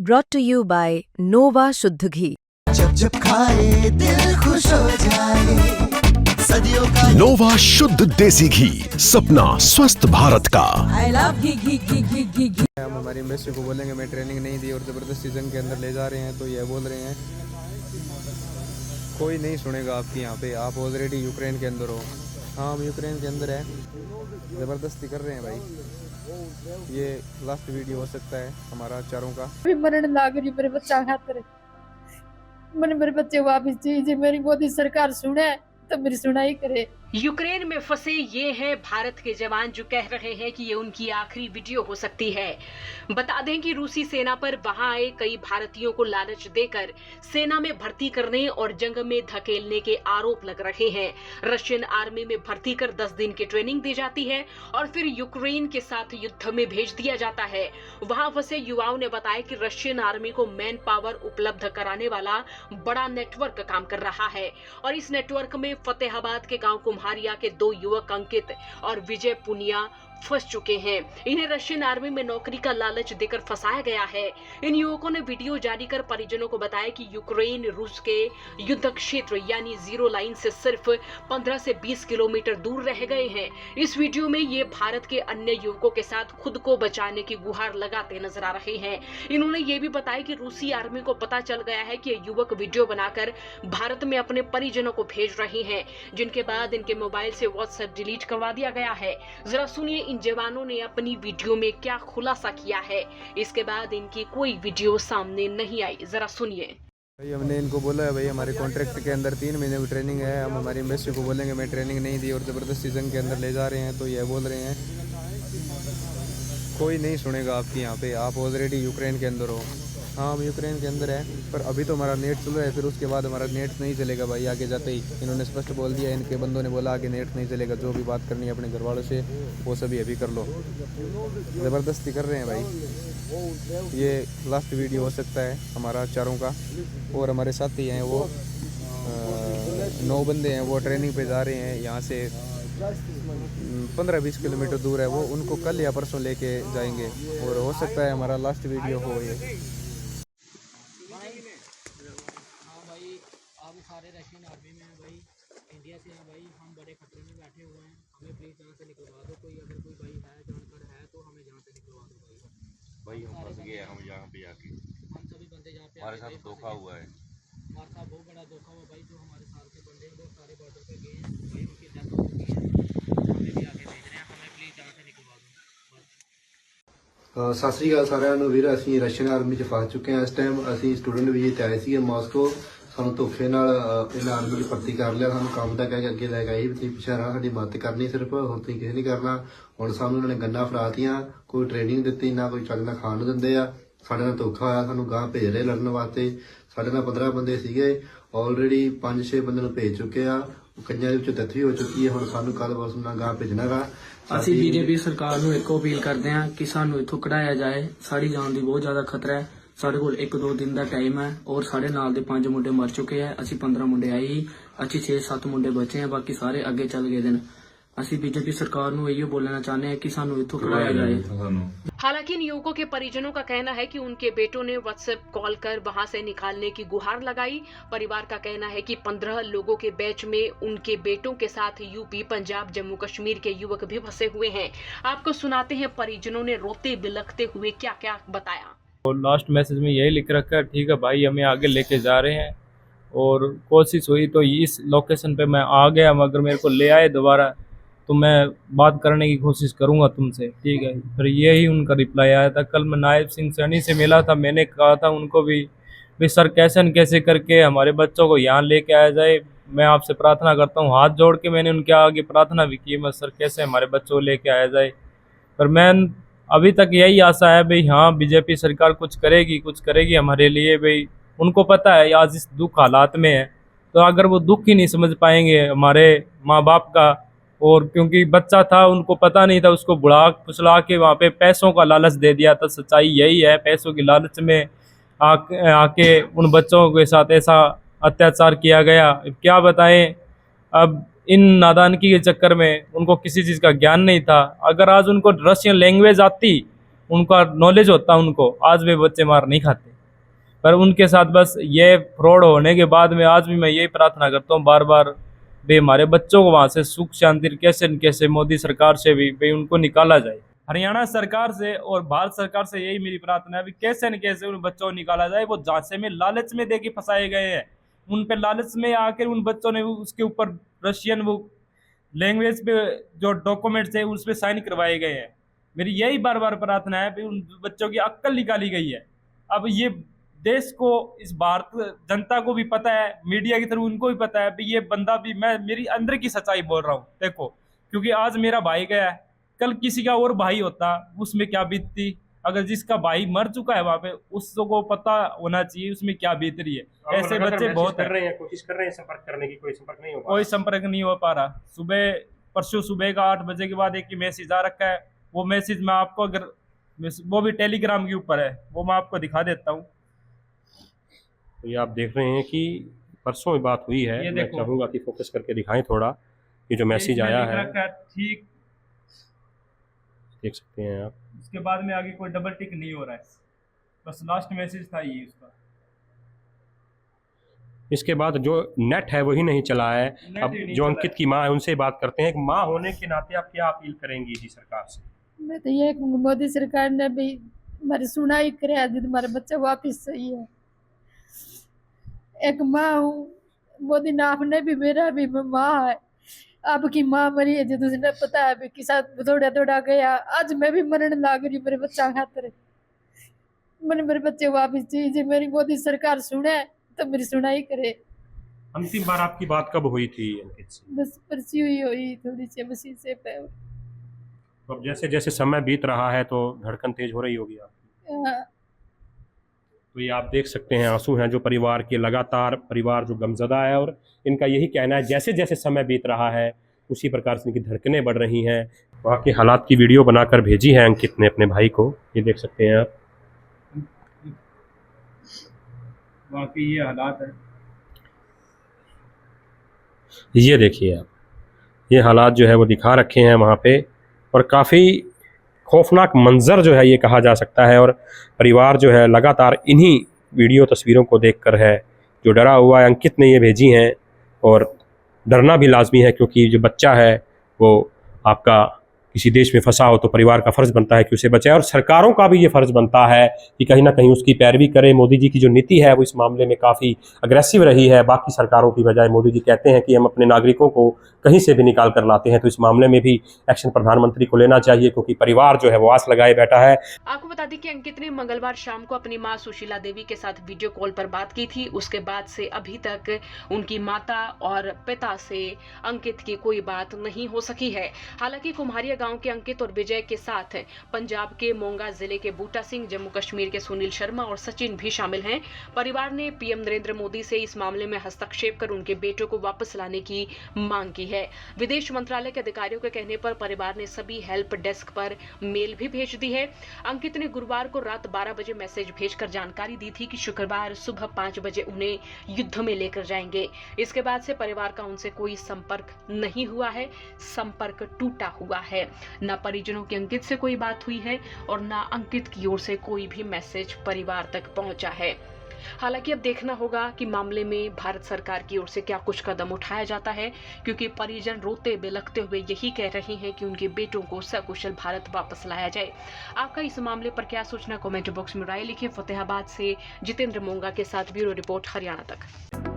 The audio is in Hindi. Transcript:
brought to you by Nova शुद्ध घी। जब जब खाए दिल खुश हो जाए, सदियों का नोवा शुद्ध देसी घी, सपना स्वस्थ भारत का। I love घी। हम हमारी एम्बेसी को बोलेंगे मैं ट्रेनिंग नहीं दी और ज़बरदस्ती जंग के अंदर ले जा रहे हैं, तो ये बोल रहे हैं कोई नहीं सुनेगा आपकी यहाँ पे, आप ऑलरेडी यूक्रेन के अंदर हो। हाँ, हम यूक्रेन के अंदर है, ज़बरदस्ती कर रहे हैं भाई। ये लास्ट वीडियो हो सकता है हमारा चारों का। भी मरण लाग रही मेरे बच्चा खातर, मैंने मेरे बच्चे वापस चाहिए। मेरी मोदी सरकार सुने तो मेरी सुनाई करे। यूक्रेन में फंसे ये हैं भारत के जवान जो कह रहे हैं कि ये उनकी आखिरी वीडियो हो सकती है। बता दें कि रूसी सेना पर वहां आए कई भारतीयों को लालच देकर सेना में भर्ती करने और जंग में धकेलने के आरोप लग रहे हैं। रशियन आर्मी में भर्ती कर 10 दिन की ट्रेनिंग दी जाती है और फिर यूक्रेन के साथ युद्ध में भेज दिया जाता है। वहां फंसे युवाओं ने बताया कि रशियन आर्मी को मैन पावर उपलब्ध कराने वाला बड़ा नेटवर्क काम कर रहा है और इस नेटवर्क में फतेहाबाद के गांव कुम्हारिया के 2 युवक अंकित और विजय पुनिया फंस चुके हैं। इन्हें रशियन आर्मी में नौकरी का लालच देकर फंसाया गया है। इन युवकों ने वीडियो जारी कर परिजनों को बताया कि यूक्रेन रूस के युद्ध क्षेत्र यानी जीरो लाइन से सिर्फ 15 से 20 किलोमीटर दूर रह गए हैं। इस वीडियो में ये भारत के अन्य युवकों के साथ खुद को बचाने की गुहार लगाते नजर आ रहे हैं। इन्होंने ये भी बताया कि रूसी आर्मी को पता चल गया है कि ये युवक वीडियो बनाकर भारत में अपने परिजनों को भेज रहे हैं, जिनके बाद इनके मोबाइल से व्हाट्सएप डिलीट करवा दिया गया है। जरा सुनिए इन जवानों ने अपनी वीडियो में क्या खुलासा किया है। इसके बाद इनकी कोई वीडियो सामने नहीं आई, जरा सुनिए। भाई हमने इनको बोला है भाई हमारे कॉन्ट्रैक्ट के अंदर 3 महीने की ट्रेनिंग है, हम हमारी एम्बेसी को बोलेंगे मैं ट्रेनिंग नहीं दी और ज़बरदस्ती जंग के अंदर ले जा रहे हैं, तो ये बोल रहे हैं कोई नहीं सुनेगा आपकी यहाँ पे, आप ऑलरेडी यूक्रेन के अंदर हो। हाँ, हम यूक्रेन के अंदर है, पर अभी तो हमारा नेट चल रहा है, फिर उसके बाद हमारा नेट नहीं चलेगा भाई आगे जाते ही। इन्होंने स्पष्ट बोल दिया, इनके बंदों ने बोला आगे नेट नहीं चलेगा, जो भी बात करनी है अपने घर वालों से वो सभी अभी कर लो। ज़बरदस्ती कर रहे हैं भाई। ये लास्ट वीडियो हो सकता है हमारा चारों का। और हमारे साथी हैं वो 9 बंदे हैं, वो ट्रेनिंग पे जा रहे हैं यहाँ से 15-20 किलोमीटर दूर है, वो उनको कल या परसों लेके जाएंगे और हो सकता है हमारा लास्ट वीडियो हो ये। भाई आप सारे रशियन आर्मी में हैं भाई, इंडिया से हैं भाई, हम बड़े खतरे में बैठे हुए हैं, हमें प्लीज़ यहाँ से निकलवा दो। कोई अगर कोई भाई है जानकर है तो हमें यहाँ से निकलवा दो भाई। हम फंस गए, हम यहाँ पे आके हम सभी बंदे यहाँ पे हमारे साथ धोखा हुआ है। हमारे साथ बहुत बड़ा धोखा हुआ भाई। जो हमारे साथ के बंदे हैं बहुत सारे बॉर्डर पे गए हैं भाई, उनकी डेथ हो चुकी है, हमें भी आगे भेज रहे हैं, हमें प्लीज़ यहाँ से निकलवा दो। ਸਤਿ ਸ਼੍ਰੀ ਅਕਾਲ ਸਾਰਿਆਂ ਨੂੰ ਵੀਰ, ਅਸੀਂ ਰਸ਼ੀਅਨ ਆਰਮੀ 'ਚ ਫਸ ਚੁੱਕੇ ਹਾਂ। ਇਸ ਟਾਈਮ ਅਸੀਂ ਸਟੂਡੈਂਟ ਵੀਜ਼ੇ ਤੇ ਆਏ ਸੀਗੇ ਮਾਸਕੋ, ਸਾਨੂੰ ਧੋਖੇ ਨਾਲ ਇਹਨਾਂ ਆਰਮੀ 'ਚ ਭਰਤੀ ਕਰ ਲਿਆ। ਸਾਨੂੰ ਕੰਮ ਦਾ ਕਹਿ ਕੇ ਅੱਗੇ ਲੈ ਕੇ ਆਈ ਵੀ ਤੁਸੀਂ ਪਿੱਛੇ ਰਹਿਣਾ, ਸਾਡੀ ਮਦਦ ਕਰਨੀ ਸਿਰਫ, ਹੋਰ ਤੁਸੀਂ ਕਿਸੇ ਨਹੀਂ ਕਰਨਾ। ਹੁਣ ਸਾਨੂੰ ਇਹਨਾਂ ਨੇ ਗੰਨਾਂ ਫੜਾਤੀਆਂ, ਕੋਈ ਟ੍ਰੇਨਿੰਗ ਦਿੱਤੀ ਨਾ, ਕੋਈ ਚੱਜ ਨਾਲ ਖਾਣ ਨੂੰ ਦਿੰਦੇ ਆ। ਸਾਡੇ ਨਾਲ ਧੋਖਾ ਹੋਇਆ, ਸਾਨੂੰ ਗਾਂ ਭੇਜ ਰਹੇ ਲੜਨ ਵਾਸਤੇ। ਸਾਡੇ ਨਾਲ 15 ਬੰਦੇ ਸੀਗੇ, ਆਲਰੇਡੀ 5-6 ਬੰਦੇ ਨੂੰ ਭੇਜ ਚੁੱਕੇ ਆ, ਕਈਆਂ ਦੇ ਵਿੱਚੋਂ ਡੈਥ ਵੀ ਹੋ ਚੁੱਕੀ ਹੈ। ਹੁਣ ਸਾਨੂੰ ਕੱਲ ਬਸ ਨਾਲ ਗਾਂ ਭੇਜਣਾ ਗਾ। ਅਸੀਂ ਬੀਜੇਪੀ ਸਰਕਾਰ ਨੂੰ ਇੱਕੋ ਅਪੀਲ ਕਰਦੇ ਹਾਂ ਕਿ ਸਾਨੂੰ ਇੱਥੋਂ ਕਢਾਇਆ ਜਾਏ। ਸਾਡੀ ਜਾਨ ਦੀ ਬਹੁਤ ਜ਼ਿਆਦਾ ਖਤਰਾ ਹੈ। ਸਾਡੇ ਕੋਲ 1-2 ਦਿਨ ਦਾ ਟਾਈਮ ਹੈ ਔਰ ਸਾਡੇ ਨਾਲ ਦੇ 5 ਮੁੰਡੇ ਮਰ ਚੁੱਕੇ ਹੈ। ਅਸੀਂ 15 ਮੁੰਡੇ ਆਏ ਹੀ, ਅਸੀਂ 6-7 ਮੁੰਡੇ ਬਚੇ हैं, बाकी सारे ਅੱਗੇ ਚੱਲ ਗਏ ਨੇ। ਅਸੀਂ बीजेपी सरकार ਨੂੰ ਇਹੋ ਬੋਲਣਾ ਚਾਹੁੰਦੇ ਹਾਂ ਕਿ ਸਾਨੂੰ ਇੱਥੋਂ ਕਢਾਇਆ ਜਾਏ। हालांकि इन युवकों के परिजनों का कहना है कि उनके बेटों ने व्हाट्सएप कॉल कर वहां से निकालने की गुहार लगाई। परिवार का कहना है कि 15 लोगों के बैच में उनके बेटों के साथ यूपी, पंजाब, जम्मू कश्मीर के युवक भी फंसे हुए हैं। आपको सुनाते हैं परिजनों ने रोते बिलखते हुए क्या क्या बताया। और लास्ट मैसेज में यही लिख रखा है, ठीक है भाई हमें आगे लेके जा रहे हैं और कोशिश हुई तो इस लोकेशन पे मैं आ गया, मगर मेरे को ले आए दोबारा तो मैं बात करने की कोशिश करूंगा तुमसे, ठीक है। फिर यही उनका रिप्लाई आया था। कल मैं नायब सिंह सैनी से मिला था, मैंने कहा था उनको भी सर कैसे न कैसे करके हमारे बच्चों को यहाँ लेके आया जाए। मैं आपसे प्रार्थना करता हूँ, हाथ जोड़ के मैंने उनके आगे प्रार्थना भी की, मैं सर कैसे हमारे बच्चों को लेके आया जाए। पर मैं अभी तक यही आशा है भाई, हाँ बीजेपी सरकार कुछ करेगी हमारे लिए भाई। उनको पता है आज इस दुख हालात में है, तो अगर वो दुख ही नहीं समझ पाएंगे हमारे माँ बाप का, और क्योंकि बच्चा था उनको पता नहीं था, उसको बुला फुसला के वहाँ पे पैसों का लालच दे दिया था। सच्चाई यही है, पैसों की लालच में आके उन बच्चों के साथ ऐसा अत्याचार किया गया। क्या बताएं, अब इन नादानगी के चक्कर में उनको किसी चीज़ का ज्ञान नहीं था। अगर आज उनको रशियन लैंग्वेज आती, उनका नॉलेज होता, उनको आज वे बच्चे मार नहीं खाते। पर उनके साथ बस ये फ्रॉड होने के बाद में आज भी मैं यही प्रार्थना करता हूँ बार बार, भाई हमारे बच्चों को वहाँ से सुख शांति कैसे न कैसे मोदी सरकार से भी भाई उनको निकाला जाए। हरियाणा सरकार से और भारत सरकार से यही मेरी प्रार्थना है, कैसे न कैसे उन बच्चों को निकाला जाए। वो झांसे में लालच में देके फंसाए गए हैं, उन पे लालच में आकर उन बच्चों ने उसके ऊपर रशियन वो लैंग्वेज पे जो डॉक्यूमेंट्स है उस पर साइन करवाए गए हैं। मेरी यही बार बार प्रार्थना है कि उन बच्चों की अक्ल निकाली गई है। अब ये देश को, इस भारत जनता को भी पता है, मीडिया की तरफ उनको भी पता है कि ये बंदा भी, मैं मेरी अंदर की सच्चाई बोल रहा हूँ देखो, क्योंकि आज मेरा भाई गया है, कल किसी का और भाई होता उसमें क्या बीतती। अगर जिसका भाई मर चुका है वहाँ पे उसको पता होना चाहिए उसमें क्या बीत रही है। ऐसे बच्चे बहुत कर रहे हैं, कोशिश कर रहे हैं संपर्क करने की, कोई संपर्क नहीं हो पा रहा। कोई संपर्क नहीं हो पा रहा। परसों सुबह का 8 बजे के बाद एक मैसेज आ रखा है, वो मैसेज मैं आपको, अगर वो भी टेलीग्राम के ऊपर है, वो मैं आपको दिखा देता हूँ। तो ये आप देख रहे हैं कि परसों में बात हुई है, मैं चाहूँगा कि फोकस करके दिखाएं थोड़ा, ये जो मैसेज आया है ठीक देख सकते हैं आप। उसके बाद में आगे कोई डबल टिक नहीं हो रहा है, बस लास्ट मैसेज था ये उसका। इसके बाद जो नेट है वही नहीं चला है। अब जो अंकित की माँ है उनसे बात करते हैं, माँ होने के नाते आप क्या अपील करेंगी जी सरकार से? मैं तो ये मोदी सरकार ने भी हमारी सुनाई करे, हमारे बच्चे वापिस सही है। एक माँ हूँ, मोदी ने आपने भी, मेरा भी माँ है, आपकी माँ मरी है जो तुझे पता है कि साथ दौड़ा दौड़ा गया, आज मैं भी मरने लग रही मेरे बच्चा खातर। मैंने मेरे बच्चे वापिस चाहिए, मेरी मोदी सरकार सुने तो मेरी सुनाई करे। अंतिम बार आपकी बात कब हुई थी अंकित से? बस परसी हुई थोड़ी सी बसी से पे। तो अब जैसे जैसे समय बीत रहा है तो धड़कन तेज हो रही होगी आपकी। तो ये आप देख सकते हैं आंसू हैं जो परिवार के, लगातार परिवार जो गमजदा है, और इनका यही कहना है जैसे जैसे समय बीत रहा है उसी प्रकार से इनकी धड़कनें बढ़ रही हैं। वहाँ के हालात की वीडियो बनाकर भेजी है अंकित ने अपने भाई को, ये देख सकते हैं आप। वाकई ये हालात है, ये देखिए आप, ये हालात जो है वो दिखा रखे हैं वहाँ पे, और काफ़ी खौफनाक मंजर जो है ये कहा जा सकता है। और परिवार जो है लगातार इन्हीं वीडियो तस्वीरों को देखकर है जो डरा हुआ है। अंकित ने ये भेजी हैं, और डरना भी लाजमी है क्योंकि जो बच्चा है वो आपका किसी देश में फंसा हो तो परिवार का फ़र्ज़ बनता है कि उसे बचाए, और सरकारों का भी ये फ़र्ज़ बनता है कि कहीं ना कहीं उसकी पैरवी करे। मोदी जी की जो नीति है वो इस मामले में काफ़ी अग्रेसिव रही है बाकी सरकारों की बजाय। मोदी जी कहते हैं कि हम अपने नागरिकों को कहीं से भी निकाल कर लाते हैं, तो इस मामले में भी एक्शन प्रधानमंत्री को लेना चाहिए क्योंकि परिवार जो है वो आस लगाए बैठा है। आपको बता दें कि अंकित ने मंगलवार शाम को अपनी मां सुशीला देवी के साथ वीडियो कॉल पर बात की थी। उसके बाद से अभी तक उनकी माता और पिता से अंकित की कोई बात नहीं हो सकी है। हालांकि कुम्हारिया गांव के अंकित और विजय के साथ पंजाब के मोंगा जिले के बूटा सिंह, जम्मू कश्मीर के सुनील शर्मा और सचिन भी शामिल हैं। परिवार ने पीएम नरेंद्र मोदी से इस मामले में हस्तक्षेप कर उनके बेटों को वापस लाने की मांग की है। विदेश मंत्रालय के अधिकारियों के कहने पर परिवार ने सभी हेल्प डेस्क पर मेल भी भेज दी है। अंकित ने गुरुवार को रात 12 बजे मैसेज भेजकर जानकारी दी थी कि शुक्रवार सुबह 5 बजे उन्हें युद्ध में लेकर जाएंगे। इसके बाद से परिवार का उनसे कोई संपर्क नहीं हुआ है, संपर्क टूटा हुआ है। न परिजनों की अंकित से कोई बात हुई है और न अंकित की ओर से कोई भी मैसेज परिवार तक पहुंचा है। हालांकि अब देखना होगा कि मामले में भारत सरकार की ओर से क्या कुछ कदम उठाया जाता है, क्योंकि परिजन रोते बिलखते हुए यही कह रहे हैं कि उनके बेटों को सकुशल भारत वापस लाया जाए। आपका इस मामले पर क्या सोचना, कमेंट बॉक्स में राय लिखें। फतेहाबाद से जितेंद्र मोंगा के साथ ब्यूरो रिपोर्ट, हरियाणा तक।